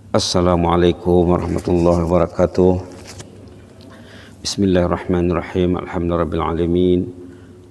Assalamualaikum warahmatullahi wabarakatuh. Bismillahirrahmanirrahim. Alhamdulillahirabbil alamin.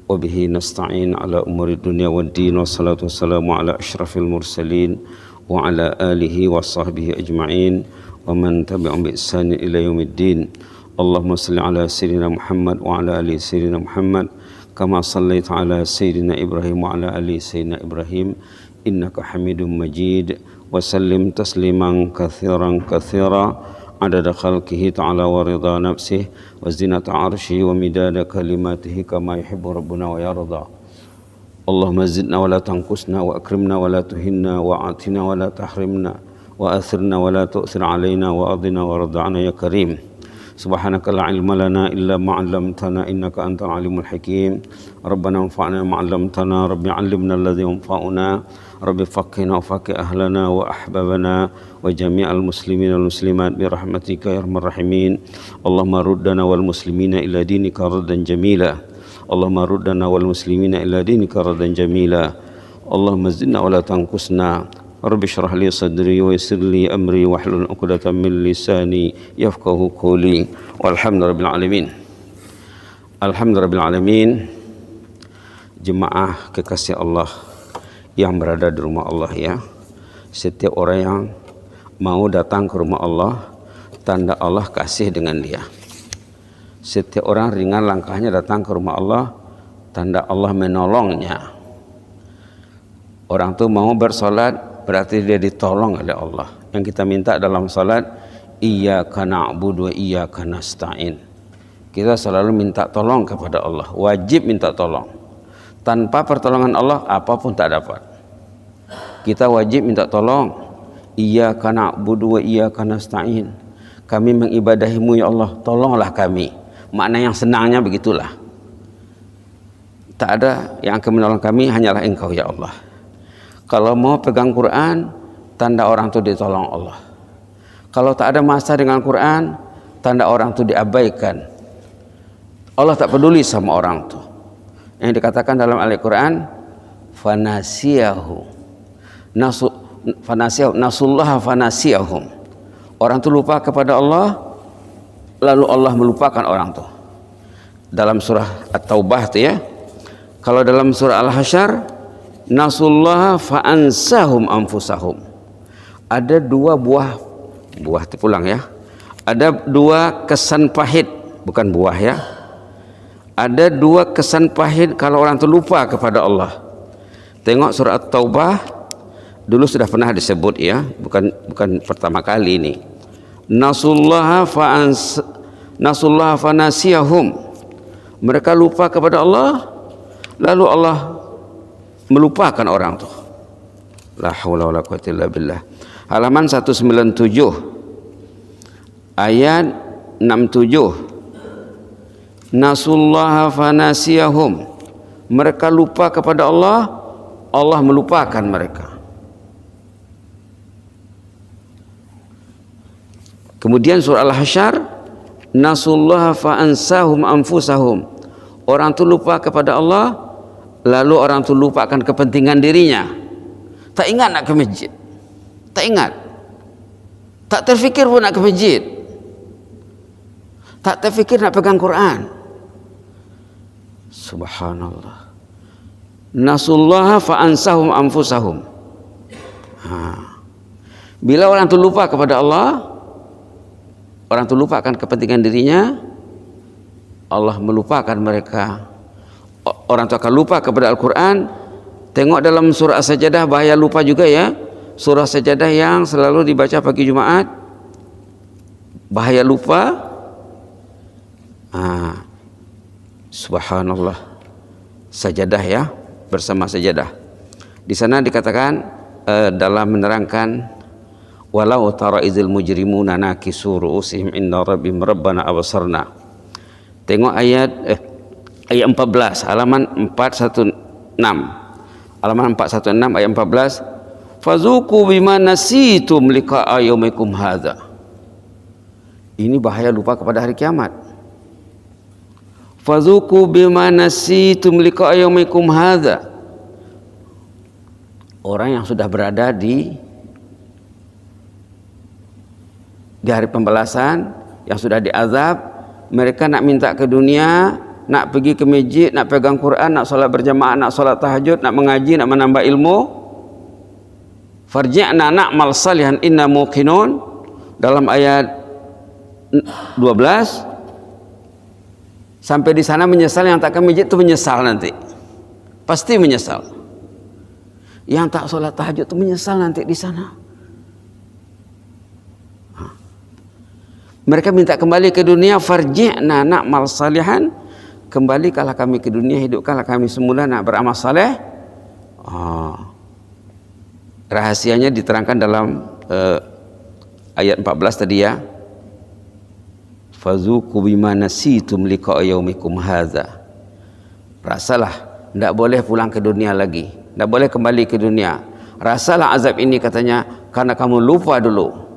Wa bihi nasta'in ala umuri dunya waddin. Wassalatu wassalamu ala asyrafil mursalin wa ala alihi wa sahbihi ajma'in wa man tabi'ahum bi ihsanin ila yaumiddin. Allahumma salli ala sayyidina Muhammad wa ala ali sayyidina Muhammad kama sallaita ala sayyidina Ibrahim wa ala ali sayyidina Ibrahim innaka Hamidum Majid. Wasallim tasliman kathiran kathira adada khalqihi ta'ala wa ridha nafsih wa zinata arshihi wa midada kalimatihi kama yuhibbu rabbuna wa yarda. Allahumma zidna wa la tanqusna wa akrimna wa la tuhinna wa atina wa la tahrimna wa athirna wa la tu'thir alaina wa adina wa rada'na ya karim. Subhanaka la ilma lana illa ma 'allamtana innaka antal alimul hakim. Rabbana anfa'na ma 'allamtana, rabbi 'allimna alladhi yanfa'una. Rabbi faqihna wa faqih ahlana wa ahbabana wa jami'al muslimin wal muslimat bi rahmatika ya arhamar rahimin. Allahumma ruddana wal muslimina ila dinika raddan jamila. Allahumma ruddana wal muslimina ila dinika raddan jamila. Allahumma zidna wa la tanqusna. Rabbi shrah li sadri wa yassir li amri wahlul 'uqdatam min lisani yafqahu qawli. Walhamdulillahil alamin. Alhamdulillahil alamin. Jemaah kekasih Allah yang berada di rumah Allah ya. Setiap orang yang mau datang ke rumah Allah, tanda Allah kasih dengan dia. Setiap orang ringan langkahnya datang ke rumah Allah, tanda Allah menolongnya. Orang itu mau bersolat, berarti dia ditolong oleh Allah. Yang kita minta dalam solat, iyyaka na'budu wa iyyaka nasta'in. Kita selalu minta tolong kepada Allah, wajib minta tolong. Tanpa pertolongan Allah apapun tak dapat. Kita wajib minta tolong. Iyyaka na'budu wa iyyaka nasta'in. Kami mengibadahi-Mu ya Allah, tolonglah kami. Makna yang senangnya begitulah. Tak ada yang akan menolong kami, hanyalah Engkau ya Allah. Kalau mau pegang Quran, tanda orang itu ditolong Allah. Kalau tak ada masa dengan Quran, tanda orang itu diabaikan. Allah tak peduli sama orang itu. Yang dikatakan dalam Al-Quran, nasullaha fanasiyahum. Orang itu lupa kepada Allah, lalu Allah melupakan orang itu. Dalam surah At-Taubah itu ya. Kalau dalam surah Al-Hasyr, nasullaha fa'ansahum anfusahum. Ada dua buah itu pulang ya. Ada dua kesan pahit, bukan buah ya. Ada dua kesan pahit kalau orang itu lupa kepada Allah. Tengok surah At-Taubah, dulu sudah pernah disebut ya, bukan pertama kali ini. Nasullaha fanasiyahum. Mereka lupa kepada Allah, lalu Allah melupakan orang itu. La haula wala quwwata illa billah. Halaman 197 ayat 67. Nasullaha fanasiyahum. Mereka lupa kepada Allah, Allah melupakan mereka. Kemudian surah Al-Hasyr, nasullaha fa'ansahum anfusahum. Orang itu lupa kepada Allah, lalu orang itu lupakan kepentingan dirinya. Tak ingat nak ke masjid, tak ingat, tak terfikir pun nak ke masjid, tak terfikir nak pegang Quran. Subhanallah. Nasullaha fa'ansahum anfusahum. Bila orang itu lupa kepada Allah, orang itu lupakan kepentingan dirinya, Allah melupakan mereka. Orang itu akan lupa kepada Al-Quran. Tengok dalam surah As-Sajdah, bahaya lupa juga ya. Surah Sajdah yang selalu dibaca pagi Jumaat, bahaya lupa. Subhanallah. Sajadah ya, bersama sajadah. Di sana dikatakan dalam menerangkan, walau tara idzil mujrimuna nakisu ru'usihim inda rabbihim rabbana absarna. Tengok ayat 14, halaman 416. Halaman 416 ayat 14. Fazuku bima nasitum liqa'a yaumikum hadza. Ini bahaya lupa kepada hari kiamat. Fazuku bima nasitum liqa'a yaumikum hadza. Orang yang sudah berada di di hari pembalasan, yang sudah diazab, mereka nak minta ke dunia, nak pergi ke masjid, nak pegang Quran, nak solat berjamaah, nak solat tahajud, nak mengaji, nak menambah ilmu. Farji'na na'mal salihan inna muqinun, dalam ayat 12. Sampai di sana menyesal, yang tak ke masjid itu menyesal nanti. Pasti menyesal. Yang tak solat tahajud itu menyesal nanti di sana. Mereka minta kembali ke dunia, farji'na na'mal salihan, kembalikanlah kami ke dunia, hidupkanlah kami semula nak beramal saleh. Rahasianya diterangkan dalam ayat 14 tadi ya. Fazuqu bima nasitum liqa'a yaumikum hadza. Rasalah, tidak boleh pulang ke dunia lagi, tidak boleh kembali ke dunia. Rasalah azab ini, katanya, karena kamu lupa dulu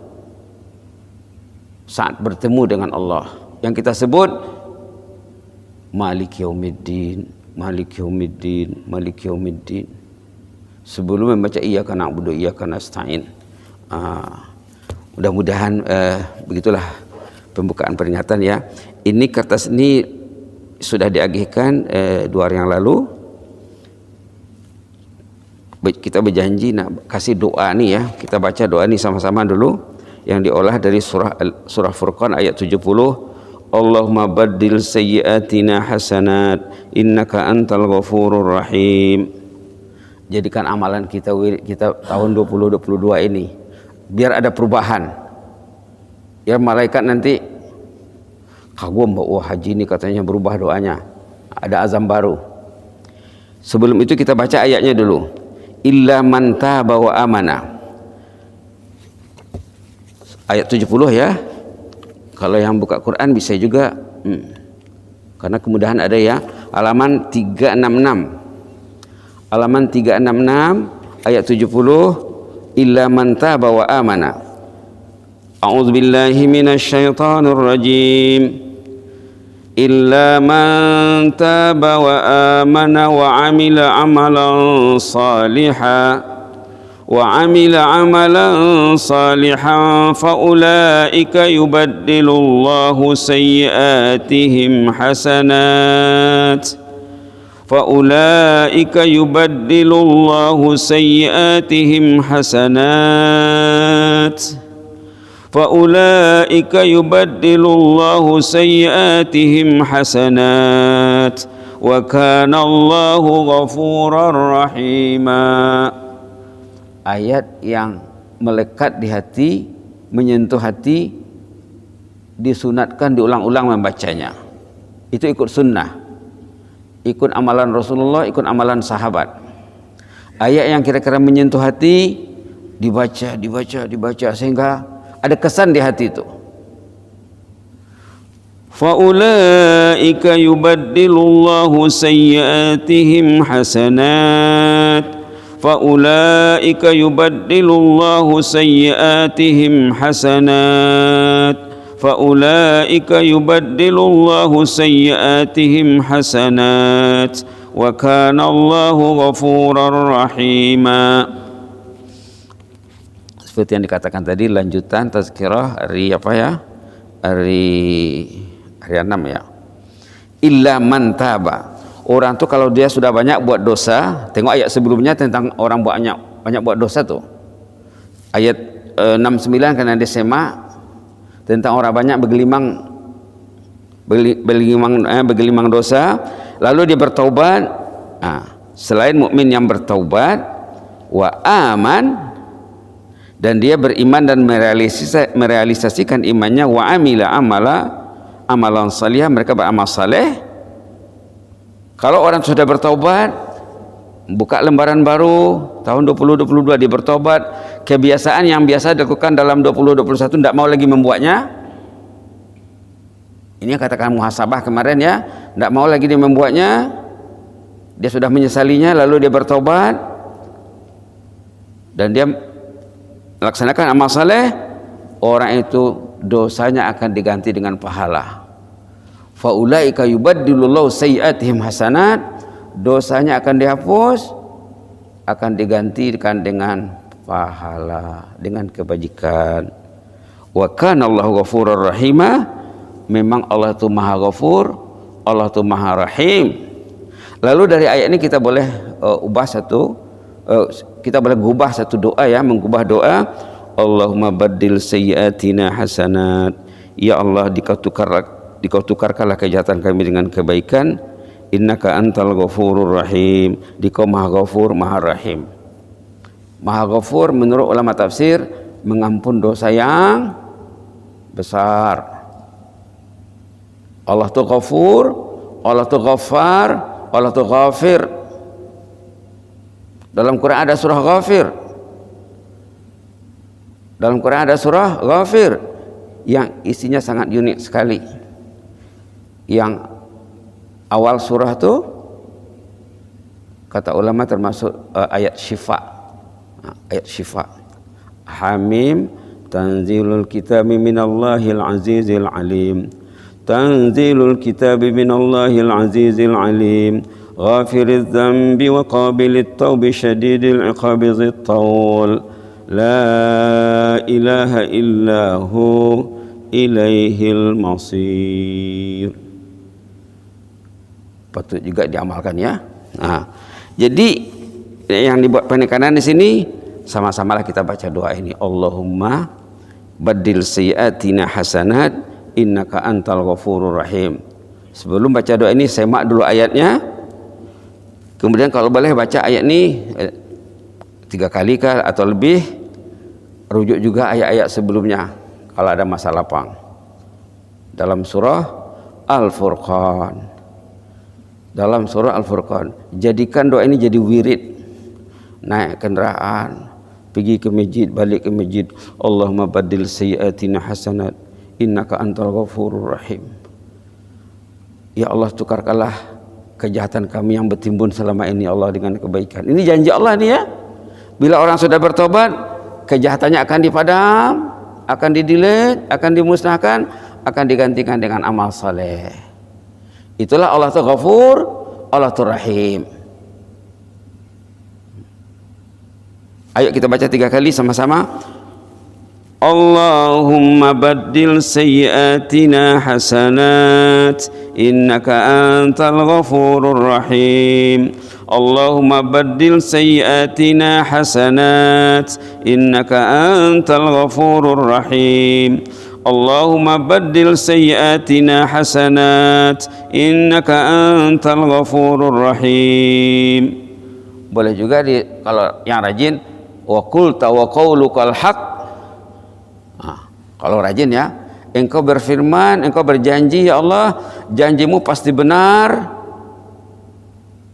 saat bertemu dengan Allah, yang kita sebut Malik Yaumiddin, Malik Yaumiddin, Malik Yaumiddin. Sebelum membaca iyyaka na'budu iyyaka nasta'in. Mudah-mudahan begitulah pembukaan peringatan ya. Ini kertas ini sudah diagihkan 2 hari yang lalu. Kita berjanji nak kasih doa nih ya. Kita baca doa nih sama-sama dulu, yang diolah dari surah Furqan ayat 70. Allahumma baddil sayyiatina hasanat innaka antal ghafurur rahim. Jadikan amalan kita tahun 2022 ini biar ada perubahan. Ya, malaikat nanti kagum bahwa haji ini katanya berubah doanya, ada azam baru. Sebelum itu kita baca ayatnya dulu. Illa man taba wa amana. Ayat 70 ya. Kalau yang buka Quran bisa juga, karena kemudahan ada ya. Halaman 366. Halaman 366 ayat 70. Illa man taba wa amana. A'udzu billahi minasyaitonir rajim. Illa man taba wa amana wa amila amalan salihan وعمل عملا صالحا فأولئك يبدل الله سيئاتهم حسنات فأولئك يبدل الله سيئاتهم حسنات فأولئك يبدل الله سيئاتهم حسنات وكان الله غفورا رحيما. Ayat yang melekat di hati, menyentuh hati, disunatkan diulang-ulang membacanya. Itu ikut sunnah, ikut amalan Rasulullah, ikut amalan sahabat. Ayat yang kira-kira menyentuh hati dibaca sehingga ada kesan di hati itu. Faulaika yubaddilullahu sayyiatihim hasanat فَأُولَٰئِكَ يُبَدِّلُ اللَّهُ سَيِّئَاتِهِمْ حَسَنَاتٍ فَأُولَٰئِكَ يُبَدِّلُ اللَّهُ سَيِّئَاتِهِمْ حَسَنَاتٍ وَكَانَ اللَّهُ غَفُورًا رَحِيمًا. Seperti yang dikatakan tadi, lanjutan tazkirah hari apa ya? Hari 6 ya. Illa man taba. Orang tuh kalau dia sudah banyak buat dosa, tengok ayat sebelumnya tentang orang banyak buat dosa tuh. Ayat 69 karena dia semak tentang orang banyak bergelimang dosa, lalu dia bertaubat. Selain mukmin yang bertaubat, wa aman, dan dia beriman dan merealisasikan imannya, wa amila amalan salih, mereka beramal saleh. Kalau orang sudah bertaubat, buka lembaran baru tahun 2022, dia bertobat, kebiasaan yang biasa dilakukan dalam 2021 tidak mau lagi membuatnya. Ini yang katakan muhasabah kemarin ya, tidak mau lagi dia membuatnya. Dia sudah menyesalinya, lalu dia bertobat dan dia melaksanakan amal saleh. Orang itu dosanya akan diganti dengan pahala. Faulaika yubaddilullahu sayyi'atihim hasanat, dosanya akan dihapus, akan digantikan dengan pahala, dengan kebajikan. Wa kana Allahu ghafurur rahima, memang Allah itu Maha Ghafur, Allah itu Maha Rahim. Lalu dari ayat ini kita boleh kita boleh gubah satu doa ya, mengubah doa Allahumma baddil sayyiatina hasanat. Ya Allah, dikau tukarkanlah kejahatan kami dengan kebaikan. Innaka antal ghafurur rahim. Dikau Maha Ghafur, Maha Rahim. Maha Ghafur menurut ulama tafsir mengampun dosa yang besar. Allah itu Ghafur, Allah itu Ghaffar, Allah itu Ghafir. Dalam Quran ada surah Ghafir. Dalam Quran ada surah Ghafir yang isinya sangat unik sekali. Yang awal surah itu kata ulama termasuk ayat syifa. Ayat syifa. Hamim tanzilul kitabi minallahil azizil alim. Tanzilul kitabi minallahil azizil alim. Ghafiriz dzambi wa qabilit taubi syadidil iqabi dzit taul. La ilaha illahu ilaihil masir. Patut juga diamalkan ya. Nah, jadi yang dibuat penekanan di sini sama-samalah kita baca doa ini. Allahumma baddil sayyiatina hasanat innaka antal ghafurur rahim. Sebelum baca doa ini semak dulu ayatnya. Kemudian kalau boleh baca ayat ini 3 kali kah atau lebih. Rujuk juga ayat-ayat sebelumnya kalau ada masa lapang. Dalam surah Al-Furqan. Dalam surah Al-Furqan, jadikan doa ini jadi wirid. Naik kendaraan, pergi ke masjid, balik ke masjid. Allahumma baddil sayyiatina hasanat innaka antal ghafurur rahim. Ya Allah, tukarkanlah kejahatan kami yang bertimbun selama ini Allah dengan kebaikan. Ini janji Allah nih ya. Bila orang sudah bertobat, kejahatannya akan dipadam, akan didelete, akan dimusnahkan, akan digantikan dengan amal saleh. Itulah Allah itu Ghafur, Allah itu Rahim. Ayo kita baca 3 kali sama-sama. Allahumma baddil sayyiatina hasanat innaka antal ghafurur rahim. Allahumma baddil sayyiatina hasanat innaka antal ghafurur rahim. Allahumma baddil sayyiatina hasanat innaka antal ghafurur rahim. Boleh juga kalau yang rajin wa qulta wa qaulukal haq. Kalau rajin ya, engkau berfirman, engkau berjanji ya Allah, janjimu pasti benar.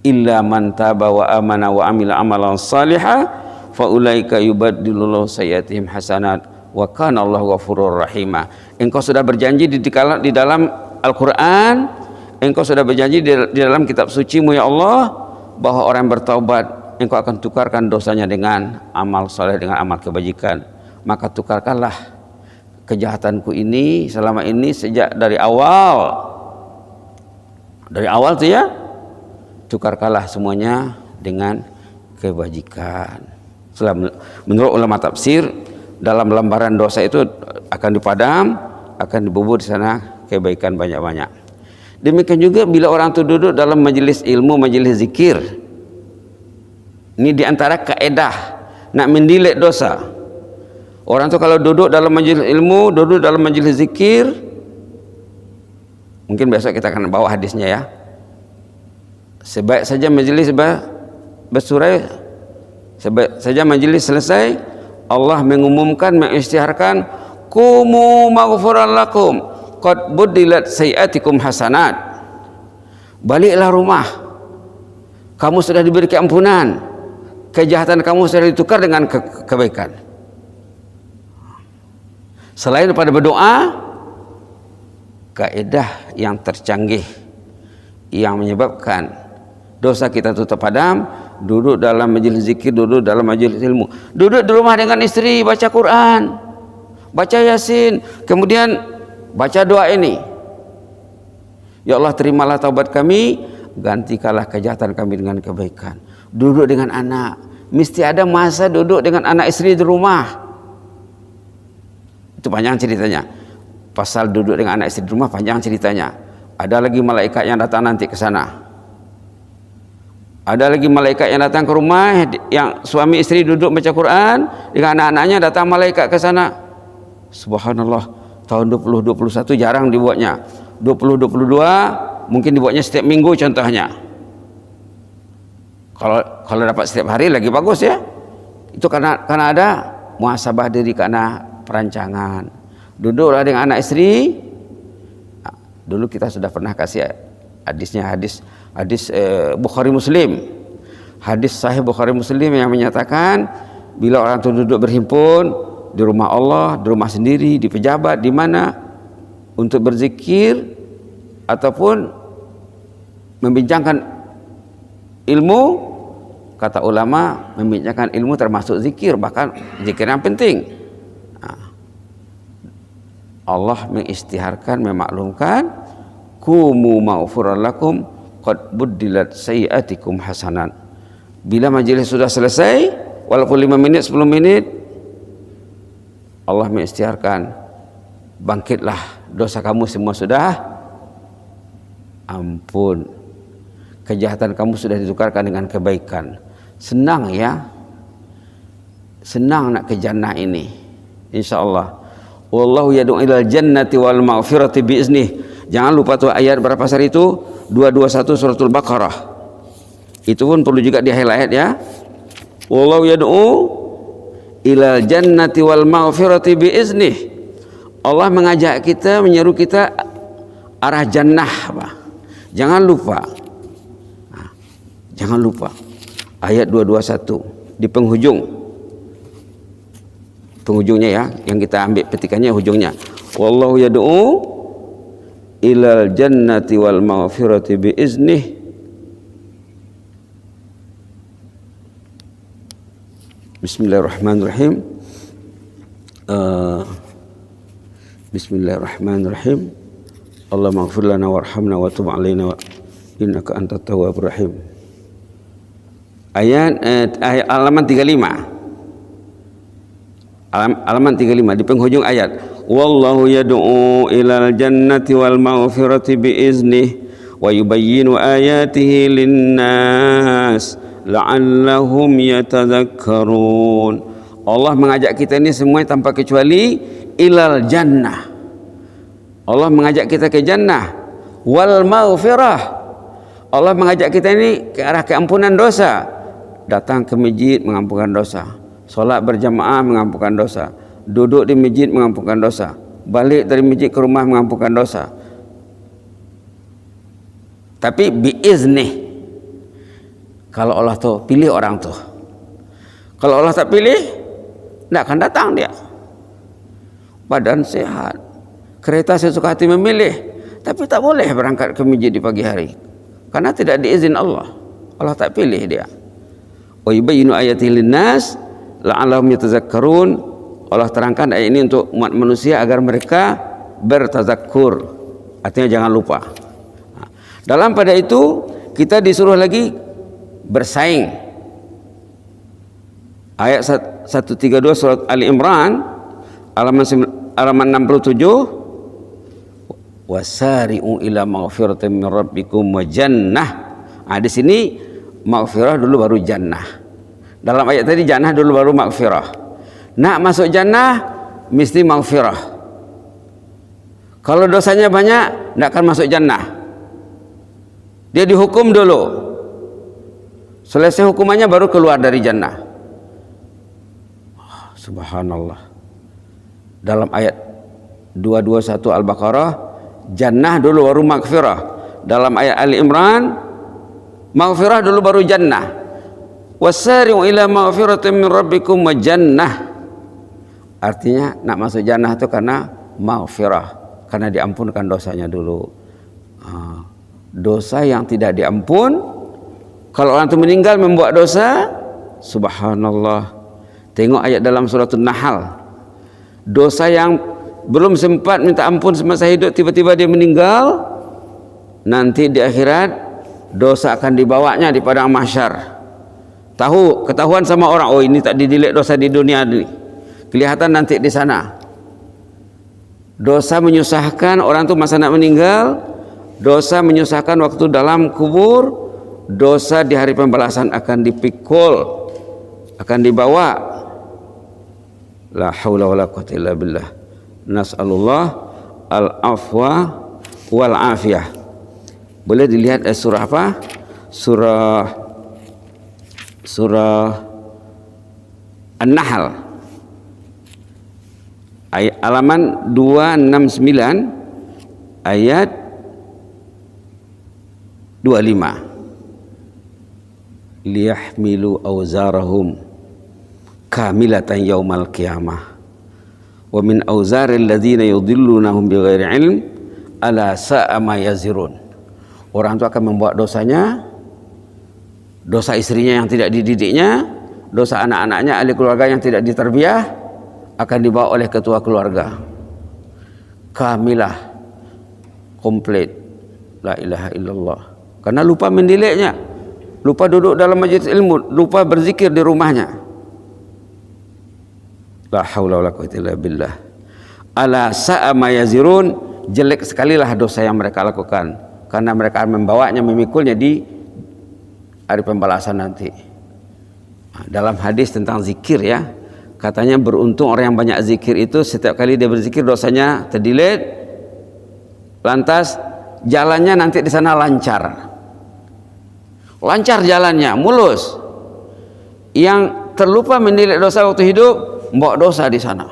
Illa man taba wa amana wa amila amalan salihah fa ulaika yubaddilullahu sayyiatihim hasanat wa kana Allahu ghafurur rahima. Engkau sudah berjanji di dalam Al-Qur'an, engkau sudah berjanji di dalam kitab suci-Mu ya Allah, bahwa orang yang bertaubat engkau akan tukarkan dosanya dengan amal saleh, dengan amal kebajikan. Maka tukarkanlah kejahatanku ini selama ini sejak dari awal tuh ya, tukarkanlah semuanya dengan kebajikan. Menurut ulama tafsir, dalam lembaran dosa itu akan dipadam, akan dibubur di sana kebaikan banyak-banyak. Demikian juga bila orang itu duduk dalam majelis ilmu, majelis zikir. Ini diantara kaedah nak mendilik dosa. Orang itu kalau duduk dalam majelis ilmu, duduk dalam majelis zikir, mungkin besok kita akan bawa hadisnya ya. Sebaik saja majelis bersurai, sebaik saja majelis selesai, Allah mengumumkan, mengisytiharkan, kumu maghfuran lakum qad buddilat sayiatikum hasanat. Baliklah rumah, kamu sudah diberi keampunan, kejahatan kamu sudah ditukar dengan kebaikan. Selain daripada berdoa, kaidah yang tercanggih yang menyebabkan dosa kita itu terpadam, duduk dalam majelis zikir, duduk dalam majelis ilmu, duduk di rumah dengan istri, baca Quran, baca Yasin, kemudian baca doa ini. Ya Allah, terimalah taubat kami, gantikanlah kejahatan kami dengan kebaikan. Duduk dengan anak, mesti ada masa duduk dengan anak istri di rumah. Itu panjang ceritanya. Pasal duduk dengan anak istri di rumah panjang ceritanya. Ada lagi malaikat yang datang nanti ke sana. Ada lagi malaikat yang datang ke rumah, yang suami istri duduk baca Quran dengan anak-anaknya, datang malaikat ke sana. Subhanallah, tahun 2021 jarang dibuatnya. 2022 mungkin dibuatnya setiap minggu contohnya. Kalau dapat setiap hari lagi bagus ya. Itu karena ada muhasabah diri, karena perancangan. Duduklah dengan anak istri. Nah, dulu kita sudah pernah kasih hadisnya, hadis Bukhari Muslim. Hadis sahih Bukhari Muslim yang menyatakan bila orang itu duduk berhimpun di rumah Allah, di rumah sendiri, di pejabat, di mana untuk berzikir ataupun membincangkan ilmu, kata ulama, membincangkan ilmu termasuk zikir, bahkan zikir yang penting. Allah mengistiharkan, memaklumkan, kumu maghfuran lakum qad buddilat sayyiatikum hasanat. Bila majelis sudah selesai, walaupun 5 menit, 10 menit, Allah mengistiharkan, bangkitlah, dosa kamu semua sudah ampun, kejahatan kamu sudah ditukarkan dengan kebaikan. Senang ya, senang nak ke jannah ini, insyaallah. Wallahu yad'u ilal jannati wal maghfirati biiznih. Jangan lupa tuh ayat berapa sari itu? 221 suratul Baqarah. Itu pun perlu juga di highlight ya. Wallahu yad'u ilal jannati wal maghfirati biiznih. Allah mengajak kita, menyeru kita arah jannah, Pak. Jangan lupa. Nah, jangan lupa. Ayat 221 di penghujungnya ya, yang kita ambil petikannya hujungnya. Wallahu yad'u ilal jannati wal maghfirati biiznih. Bismillahirrahmanirrahim. Bismillahirrahmanirrahim. Allahumma ighfir lana warhamna wa tub alaina innaka antat tawwabur rahim. Ayat halaman 35. Halaman 35 di penghujung ayat. Wallahu yad'u ilal jannati wal maghfirati biiznih wa yubayyinu ayatihi linnas la'allahum yatadhakkarun. Allah mengajak kita ini semua tanpa kecuali ilal jannah. Allah mengajak kita ke jannah. Wal maghfirah, Allah mengajak kita ini ke arah keampunan dosa. Datang ke masjid mengampunkan dosa, solat berjamaah mengampunkan dosa, duduk di masjid mengampunkan dosa, balik dari masjid ke rumah mengampunkan dosa. Tapi biiznih, kalau Allah tuh pilih orang tuh. Kalau Allah tak pilih, tidak akan datang dia. Badan sehat, kereta sesuka hati memilih, tapi tak boleh berangkat ke masjid di pagi hari karena tidak diizin Allah. Allah tak pilih dia. Wa yubayyinu ayatihi linnas la'allahum yatazakkarun. Allah terangkan ayat ini untuk umat manusia agar mereka bertazakkur, artinya jangan lupa. Dalam pada itu kita disuruh lagi bersaing. Ayat 132 surat Ali Imran halaman 67, wasari'u ila maghfiratin min rabbikum wa jannah. Di sini maghfirah dulu baru jannah. Dalam ayat tadi jannah dulu baru maghfirah. Nak masuk jannah mesti maghfirah. Kalau dosanya banyak tidak akan masuk jannah. Dia dihukum dulu, selesai hukumannya baru keluar dari jannah. Subhanallah. Dalam ayat 221 Al-Baqarah, jannah dulu baru maghfirah. Dalam ayat Ali Imran, maghfirah dulu baru jannah. Wasari'u ila maghfiratin min rabbikum wa jannah. Artinya nak masuk jannah itu karena maghfirah, karena diampunkan dosanya dulu. Dosa yang tidak diampun, kalau orang itu meninggal membuat dosa, subhanallah. Tengok ayat dalam surat An-Nahl. Dosa yang belum sempat minta ampun semasa hidup, tiba-tiba dia meninggal, nanti di akhirat dosa akan dibawanya di padang mahsyar. Ketahuan sama orang, oh ini tak didilik dosa di dunia ini, kelihatan nanti di sana. dosa menyusahkan orang itu masa nak meninggal, dosa menyusahkan waktu dalam kubur, dosa di hari pembalasan akan dipikul, akan dibawa. La haula wala quwwata illa billah. Nas'alullah al-afwa wal afiyah. Boleh dilihat surah apa? Surah An-Nahl ayat halaman 269 ayat 25. Liyahmilu awzarahum kamilatan yaumal qiyamah wa min awzaril ladzina yudhillunahum bighairi ilm ala sa'a ma yazirun. Orang itu akan membawa dosanya, dosa istrinya yang tidak dididiknya, dosa anak-anaknya, ahli keluarga yang tidak ditarbiyah, akan dibawa oleh ketua keluarga. Kamilah, komplit, la ilaha illallah. Karena lupa mendileknya, lupa duduk dalam majlis ilmu, lupa berzikir di rumahnya. La haula wala quwwata illa billah. Ala sa'a ma yazirun, jelek sekalilah dosa yang mereka lakukan, karena mereka akan membawanya, memikulnya di hari pembalasan nanti. Dalam hadis tentang zikir ya, katanya beruntung orang yang banyak zikir itu, setiap kali dia berzikir dosanya terdelete, lantas jalannya nanti di sana lancar jalannya, mulus. Yang terlupa mendelete dosa waktu hidup, membawa dosa di sana.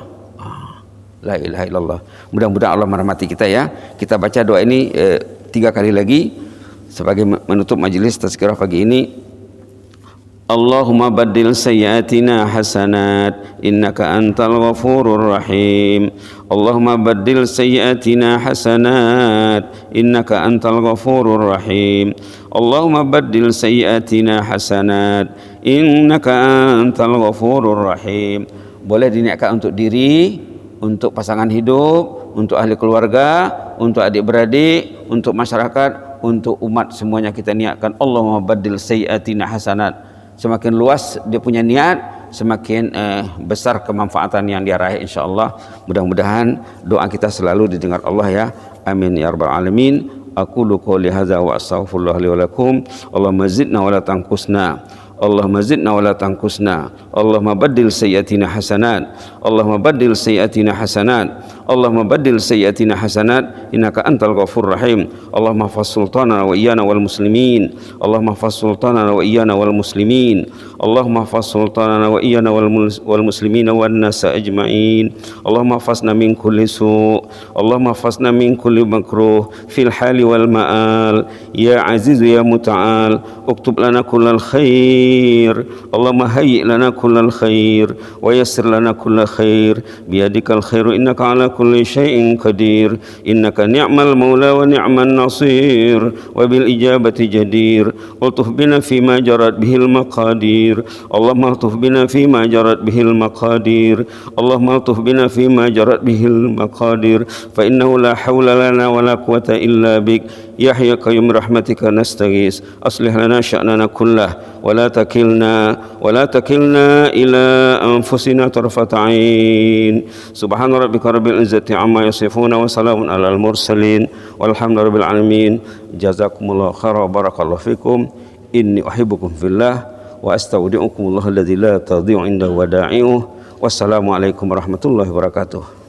La ilaha illallah. Mudah-mudahan Allah merahmati kita ya. Kita baca doa ini 3 kali lagi sebagai menutup majelis tazkirah pagi ini. Allahumma baddil sayyiatina hasanat innaka antal ghafurur rahim. Allahumma baddil sayyiatina hasanat innaka antal ghafurur rahim. Allahumma baddil sayyiatina hasanat innaka antal ghafurur rahim. Boleh diniatkan untuk diri, untuk pasangan hidup, untuk ahli keluarga, untuk adik-beradik, untuk masyarakat, untuk umat, semuanya kita niatkan Allahumma baddil sayyiatina hasanat. Semakin luas dia punya niat, semakin besar kemanfaatan yang dia raih insyaallah. Mudah-mudahan doa kita selalu didengar Allah ya. Amin ya rabbal alamin. Aqulu qouli hadza wa astaghfirullah li wa lakum. Allahumma zidna wa la tanqusna. Allahumma zidna wa la tanqusna. Allahumma baddil sayyiatina hasanat. Allahumma baddil sayyiatina hasanat. Allahumma baddil sayyiatina hasanat innaka antal ghafurur rahim. Allahumma hafaz sultanana wa iyyana wal muslimin. Allahumma hafaz sultanana wa iyyana wal muslimin. Allahumma hafaz sultanana wa iyyana wal muslimin wan nas ajma'in. Allahumma hafazna min kulli su'. Allahumma hafazna min kulli makruh fil hali wal ma'al. Ya aziz ya muta'al, uktub lana kullal khair. Allahumma hayyi lana kullal khair wa yassir lana kullal khair biyadikal khairu innaka ala kulli syai'in qadir. Innaka ni'mal maula wa ni'man nasir wa bil ijabati jadir. Ultuh bina fima jarat bihil maqadir. Allahumma ultuh bina fima jarat bihil maqadir. Allahumma ultuh bina fima jarat bihil maqadir. Fa innahu la hawla lana wa la quwwata illa bik. Ya hayyu qayyum rahmatika nastaghis. Aslih lana sya'nana kullah wa la takilna ila anfusina tarfata ain. Subhana rabbika rabbil izzati amma yasifun wa salamun alal mursalin walhamdulillahi rabbil alamin. Jazakumullahu khairan wa barakallahu fikum. Inni uhibbukum fillah wa astaudi'ukumullah alladzi la tadhi'u indahu wada'i'uh. Wassalamu alaikum warahmatullahi wabarakatuh.